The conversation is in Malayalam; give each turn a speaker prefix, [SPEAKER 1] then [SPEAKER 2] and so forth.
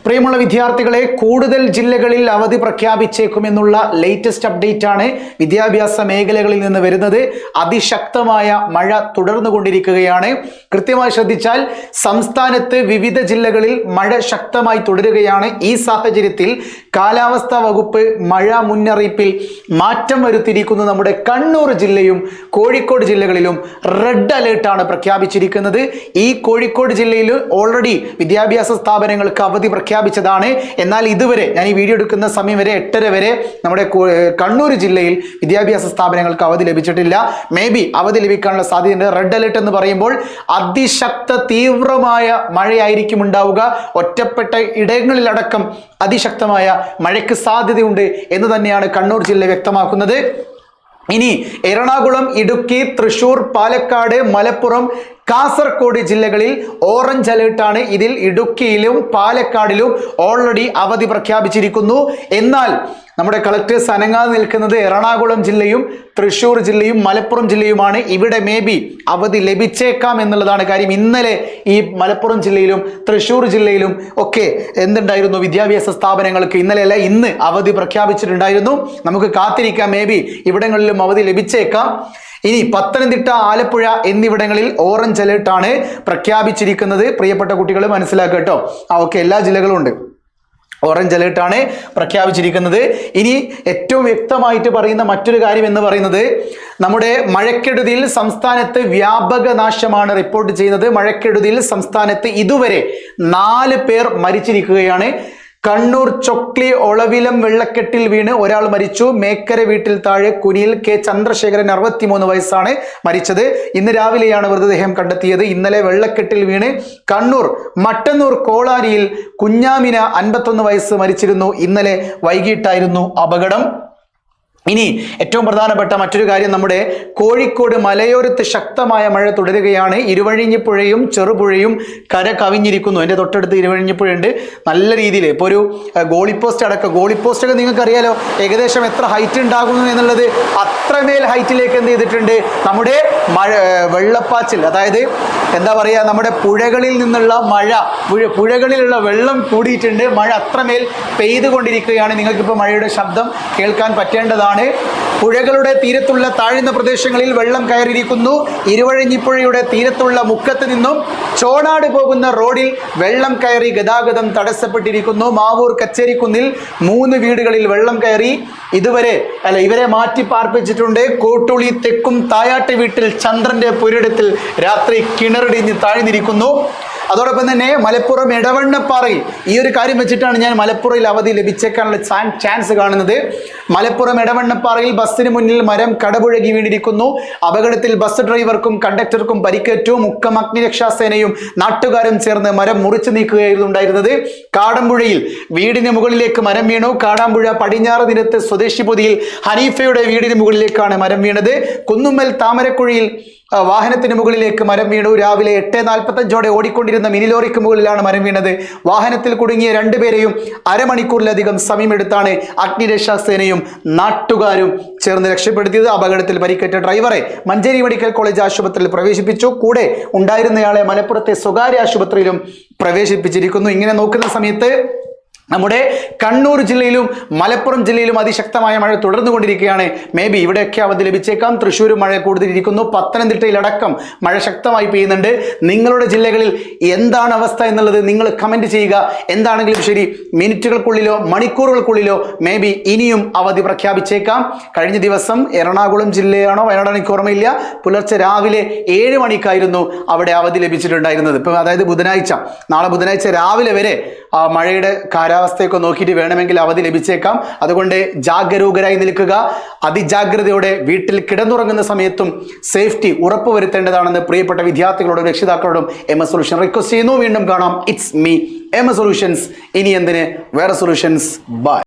[SPEAKER 1] പ്രിയമുള്ള വിദ്യാർത്ഥികളെ, കൂടുതൽ ജില്ലകളിൽ അവധി പ്രഖ്യാപിച്ചേക്കുമെന്നുള്ള ലേറ്റസ്റ്റ് അപ്ഡേറ്റ് ആണ് വിദ്യാഭ്യാസ മേഖലകളിൽ നിന്ന് വരുന്നത്. അതിശക്തമായ മഴ തുടർന്നുകൊണ്ടിരിക്കുകയാണ്. കൃത്യമായി ശ്രദ്ധിച്ചാൽ സംസ്ഥാനത്ത് വിവിധ ജില്ലകളിൽ മഴ ശക്തമായി തുടരുകയാണ്. ഈ സാഹചര്യത്തിൽ കാലാവസ്ഥാ വകുപ്പ് മഴ മുന്നറിയിപ്പിൽ മാറ്റം വരുത്തിയിരിക്കുന്നു. നമ്മുടെ കണ്ണൂർ ജില്ലയും കോഴിക്കോട് ജില്ലകളിലും റെഡ് അലേർട്ടാണ് പ്രഖ്യാപിച്ചിരിക്കുന്നത്. ഈ കോഴിക്കോട് ജില്ലയിൽ ഓൾറെഡി വിദ്യാഭ്യാസ സ്ഥാപനങ്ങൾക്ക് അവധി പ്രഖ്യാപിച്ചതാണ്. എന്നാൽ ഇതുവരെ ഞാൻ ഈ വീഡിയോ എടുക്കുന്ന സമയം വരെ 8:30 വരെ നമ്മുടെ കണ്ണൂർ ജില്ലയിൽ വിദ്യാഭ്യാസ സ്ഥാപനങ്ങൾക്ക് അവധി ലഭിച്ചിട്ടില്ല. മേ ബി അവധി ലഭിക്കാനുള്ള സാധ്യതയുണ്ട്. റെഡ് അലേർട്ട് എന്ന് പറയുമ്പോൾ അതിശക്ത തീവ്രമായ മഴയായിരിക്കും ഉണ്ടാവുക. ഒറ്റപ്പെട്ട ഇടങ്ങളിലടക്കം അതിശക്തമായ മഴയ്ക്ക് സാധ്യതയുണ്ട് എന്ന് തന്നെയാണ് കണ്ണൂർ ജില്ല വ്യക്തമാക്കുന്നത്. ഇനി എറണാകുളം, ഇടുക്കി, തൃശൂർ, പാലക്കാട്, മലപ്പുറം, കാസർഗോഡ് ജില്ലകളിൽ ഓറഞ്ച് അലേർട്ടാണ്. ഇതിൽ ഇടുക്കിയിലും പാലക്കാടിലും ഓൾറെഡി അവധി പ്രഖ്യാപിച്ചിരിക്കുന്നു. എന്നാൽ നമ്മുടെ കളക്ടേഴ്സ് അനങ്ങാതെ നിൽക്കുന്നത് എറണാകുളം ജില്ലയും തൃശൂർ ജില്ലയും മലപ്പുറം ജില്ലയുമാണ്. ഇവിടെ മേ ബി അവധി ലഭിച്ചേക്കാം എന്നുള്ളതാണ് കാര്യം. ഇന്നലെ ഈ മലപ്പുറം ജില്ലയിലും തൃശൂർ ജില്ലയിലും ഒക്കെ എന്തുണ്ടായിരുന്നു, വിദ്യാഭ്യാസ സ്ഥാപനങ്ങൾക്ക് ഇന്നലെയല്ല ഇന്ന് അവധി പ്രഖ്യാപിച്ചിട്ടുണ്ടായിരുന്നു. നമുക്ക് കാത്തിരിക്കാം, മേ ബി ഇവിടങ്ങളിലും അവധി ലഭിച്ചേക്കാം. ഇനി പത്തനംതിട്ട, ആലപ്പുഴ എന്നിവിടങ്ങളിൽ ഓറഞ്ച് അലേർട്ടാണ് പ്രഖ്യാപിച്ചിരിക്കുന്നത്. പ്രിയപ്പെട്ട കുട്ടികൾ മനസ്സിലാക്കുക കേട്ടോ. ഓക്കെ, എല്ലാ ജില്ലകളും ഉണ്ട്. ഓറഞ്ച് അലേർട്ടാണ് പ്രഖ്യാപിച്ചിരിക്കുന്നത്. ഇനി ഏറ്റവും വ്യക്തമായിട്ട് പറയുന്ന മറ്റൊരു കാര്യം എന്ന് പറയുന്നത്, നമ്മുടെ മഴക്കെടുതിയിൽ സംസ്ഥാനത്ത് വ്യാപക നാശമാണ് റിപ്പോർട്ട് ചെയ്യുന്നത്. മഴക്കെടുതിയിൽ സംസ്ഥാനത്ത് ഇതുവരെ 4 പേർ മരിച്ചിരിക്കുകയാണ്. കണ്ണൂർ ചൊക്ലി ഒളവിലം വെള്ളക്കെട്ടിൽ വീണ് ഒരാൾ മരിച്ചു. മേക്കര വീട്ടിൽ താഴെ കുനിയിൽ കെ ചന്ദ്രശേഖരൻ 63 വയസ്സാണ് മരിച്ചത്. ഇന്ന് രാവിലെയാണ് മൃതദേഹം കണ്ടെത്തിയത്. ഇന്നലെ വെള്ളക്കെട്ടിൽ വീണ് കണ്ണൂർ മട്ടന്നൂർ കോളാരിയിൽ കുഞ്ഞാമിന 51 വയസ്സ് മരിച്ചിരുന്നു. ഇന്നലെ വൈകിട്ടായിരുന്നു അപകടം. ഇനി ഏറ്റവും പ്രധാനപ്പെട്ട മറ്റൊരു കാര്യം, നമ്മുടെ കോഴിക്കോട് മലയോരത്ത് ശക്തമായ മഴ തുടരുകയാണ്. ഇരുവഴിഞ്ഞിപ്പുഴയും ചെറുപുഴയും കര കവിഞ്ഞിരിക്കുന്നു. എൻ്റെ തൊട്ടടുത്ത് ഇരുവഴിഞ്ഞിപ്പുഴയുണ്ട്. നല്ല രീതിയിൽ ഇപ്പോൾ ഒരു ഗോളിപ്പോസ്റ്റ് അടക്കം, ഗോളിപ്പോസ്റ്റൊക്കെ നിങ്ങൾക്ക് അറിയാലോ ഏകദേശം എത്ര ഹൈറ്റ് ഉണ്ടാകുന്നു എന്നുള്ളത്. അത്രമേൽ ഹൈറ്റിലേക്ക് എന്ത് ചെയ്തിട്ടുണ്ട് നമ്മുടെ വെള്ളപ്പാച്ചിൽ, അതായത് എന്താ പറയുക, നമ്മുടെ പുഴകളിൽ നിന്നുള്ള മഴ, പുഴകളിലുള്ള വെള്ളം കൂടിയിട്ടുണ്ട്. മഴ അത്രമേൽ പെയ്തുകൊണ്ടിരിക്കുകയാണ്. നിങ്ങൾക്കിപ്പോൾ മഴയുടെ ശബ്ദം കേൾക്കാൻ പറ്റേണ്ടതാണ്. പുഴകളുടെ തീരത്തുള്ള താഴ്ന്ന പ്രദേശങ്ങളിൽ വെള്ളം കയറിയിരിക്കുന്നു. ഇരുവഴിഞ്ഞിപ്പുഴയുടെ തീരത്തുള്ള മുക്കത്ത് നിന്നും ചോണാട് പോകുന്ന റോഡിൽ വെള്ളം കയറി ഗതാഗതം തടസ്സപ്പെട്ടിരിക്കുന്നു. മാവൂർ കച്ചേരിക്കുന്നിൽ 3 വീടുകളിൽ വെള്ളം കയറി. ഇവരെ മാറ്റി പാർപ്പിച്ചിട്ടുണ്ട്. കോട്ടുളി തെക്കും തായാട്ട് വീട്ടിൽ ചന്ദ്രന്റെ പുരിടത്തിൽ രാത്രി കിണറിടിഞ്ഞ് താഴ്ന്നിരിക്കുന്നു. അതോടൊപ്പം തന്നെ മലപ്പുറം എടവണ്ണപ്പാറയിൽ ഈ ഒരു കാര്യം വെച്ചിട്ടാണ് ഞാൻ മലപ്പുറയിൽ അവധി ലഭിച്ചേക്കാനുള്ള ചാൻസ് കാണുന്നത്. മലപ്പുറം എടവണ്ണപ്പാറയിൽ ബസ്സിന് മുന്നിൽ മരം കടപുഴകി വീണിരിക്കുന്നു. അപകടത്തിൽ ബസ് ഡ്രൈവർക്കും കണ്ടക്ടർക്കും പരിക്കേറ്റു. മുക്കം അഗ്നിരക്ഷാസേനയും നാട്ടുകാരും ചേർന്ന് മരം മുറിച്ചു നീക്കുകയായിരുന്നു ഉണ്ടായിരുന്നത്. കാടമ്പുഴയിൽ വീടിന് മുകളിലേക്ക് മരം വീണു. കാടാമ്പുഴ പടിഞ്ഞാറ് നിരത്ത് സ്വദേശിപുതിയിൽ ഹനീഫയുടെ വീടിന് മുകളിലേക്കാണ് മരം വീണത്. കുന്നുമ്മൽ താമരക്കുഴിയിൽ വാഹനത്തിന് മുകളിലേക്ക് മരം വീണു. രാവിലെ 8:45 ഓടിക്കൊണ്ടിരുന്ന മിനി ലോറിക്ക് മുകളിലാണ് മരം വീണത്. വാഹനത്തിൽ കുടുങ്ങിയ 2 പേരെയും അരമണിക്കൂറിലധികം സമയമെടുത്താണ് അഗ്നിരക്ഷാസേനയും നാട്ടുകാരും ചേർന്ന് രക്ഷപ്പെടുത്തിയത്. അപകടത്തിൽ പരിക്കേറ്റ ഡ്രൈവറെ മഞ്ചേരി മെഡിക്കൽ കോളേജ് ആശുപത്രിയിൽ പ്രവേശിപ്പിച്ചു. കൂടെ ഉണ്ടായിരുന്നയാളെ മലപ്പുറത്തെ സ്വകാര്യ ആശുപത്രിയിലും പ്രവേശിപ്പിച്ചിരിക്കുന്നു. ഇങ്ങനെ നോക്കുന്ന സമയത്ത് നമ്മുടെ കണ്ണൂർ ജില്ലയിലും മലപ്പുറം ജില്ലയിലും അതിശക്തമായ മഴ തുടർന്നുകൊണ്ടിരിക്കുകയാണ്. മേ ബി ഇവിടെയൊക്കെ അവധി ലഭിച്ചേക്കാം. തൃശ്ശൂർ മഴ കൂടുതലിരിക്കുന്നു. പത്തനംതിട്ടയിലടക്കം മഴ ശക്തമായി പെയ്യുന്നുണ്ട്. നിങ്ങളുടെ ജില്ലകളിൽ എന്താണ് അവസ്ഥ എന്നുള്ളത് നിങ്ങൾ കമൻറ്റ് ചെയ്യുക. എന്താണെങ്കിലും ശരി, മിനിറ്റുകൾക്കുള്ളിലോ മണിക്കൂറുകൾക്കുള്ളിലോ മേ ബി ഇനിയും അവധി പ്രഖ്യാപിച്ചേക്കാം. കഴിഞ്ഞ ദിവസം എറണാകുളം ജില്ലയാണോ വയനാടാണോ എനിക്ക് ഓർമ്മയില്ല, പുലർച്ചെ രാവിലെ 7 മണിക്കായിരുന്നു അവിടെ അവധി ലഭിച്ചിട്ടുണ്ടായിരുന്നത്. ഇപ്പം അതായത് ബുധനാഴ്ച, നാളെ ബുധനാഴ്ച രാവിലെ വരെ മഴയുടെ കാലാവസ്ഥയൊക്കെ നോക്കിയിട്ട് വേണമെങ്കിൽ അവധി ലഭിച്ചേക്കാം. അതുകൊണ്ട് ജാഗരൂകരായി നിൽക്കുക. അതിജാഗ്രതയോടെ വീട്ടിൽ കിടന്നുറങ്ങുന്ന സമയത്തും സേഫ്റ്റി ഉറപ്പുവരുത്തേണ്ടതാണെന്ന് പ്രിയപ്പെട്ട വിദ്യാർത്ഥികളോടും രക്ഷിതാക്കളോടും MS സൊല്യൂഷൻ റിക്വസ്റ്റ് ചെയ്യുന്നു. വീണ്ടും കാണാം. It's me MS solutions. ഇനി എന്തിന്, വേറെ സൊല്യൂഷൻസ്. ബൈ.